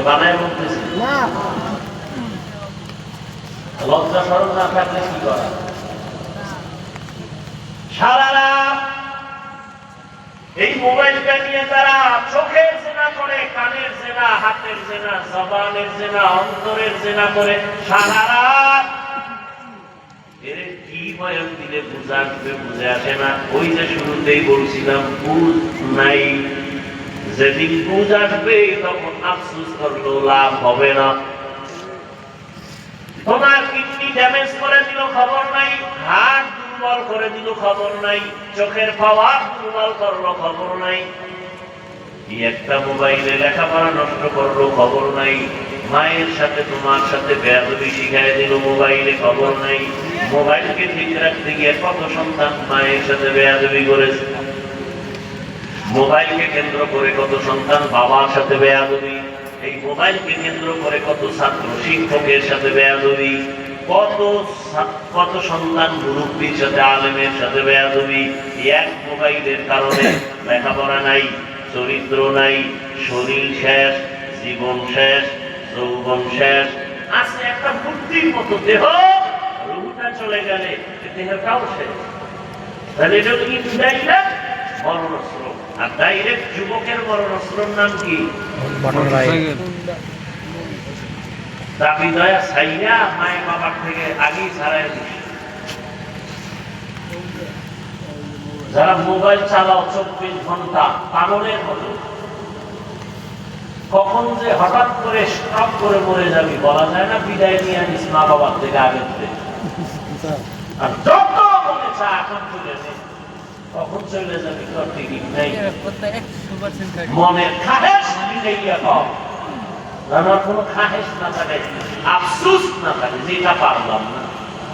বানায় বলতেছি না লজ্জা শরম না থাকলে কি করা সারা রাত এই মোবাইলটা নিয়ে তারা চোখের জেনা করে, কানের জেনা, হাতের জেনা, জবানের জেনা, অন্তরের জেনা করে সারা রাত। এর কি বয়ান দিলে বুঝা আসবে, বুঝে আসে না। ওই যে শুরুতেই বলছিলাম বুঝ নাই, যেদিন বুঝ আসবে তখন আফসোস করলেও লাভ হবে না। তোমার কিডনি ড্যামেজ করে দিল খবর নাই, হার্ট দুর্বল করে দিল খবর নাই, চোখের পাওয়ার দুর্বল করলো খবর নাই, কি একটা মোবাইলে লেখাপড়া নষ্ট করলো খবর নাই, মায়ের সাথে তোমার সাথে বেয়াদবি শিখাই দিল মোবাইলে খবর নাই। মোবাইলকে ঠিক রাখতে গিয়ে কত সন্তান মায়ের সাথে বেয়াদবি করেছে, মোবাইলকে কেন্দ্র করে কত সন্তান বাবার সাথে বেয়াদবি, এই মোবাইলকে কেন্দ্র করে কত ছাত্র শিক্ষকের সাথে বেয়াদবি, কত সন্তান মুরব্বীর সাথে আলেমের সাথে বেয়াদবি। এক মোবাইলের কারণে লেখাপড়া নাই, চরিত্র নাই, শরীর শেষ, জীবন শেষ, যৌবন শেষ। আছে একটা বুদ্ধির মতো দেহ, রুহটা চলে গেলে দেহটাও শেষ। তাহলে এটা কি ইনডাইরেক্ট মরণাস্ত্র। আর ডাইরেক্ট যুবকের মরণাস্ত্রের নাম কি? দাবি দয়া ছাইয়া মায়ের বাবার থেকে আগেই ছাড়াই দিচ্ছে। যারা মোবাইল চালাও 24 ঘন্টা পাগলের মতো, কখন যে হঠাৎ করে স্টপ করে মরে যাবি বলা যায় না। বিদায় নিয়ে আনিস মা বাবার থেকে আগের থেকে, আর যত মনে চা এখন চলে যাবে, কখন চলে যাবি তোর টিকিট নেই। মনের খাহেশ মিটাইয়া কম, আমার কোনো খাহেশ না থাকে, আফসোস না থাকে, যেটা পারলাম না।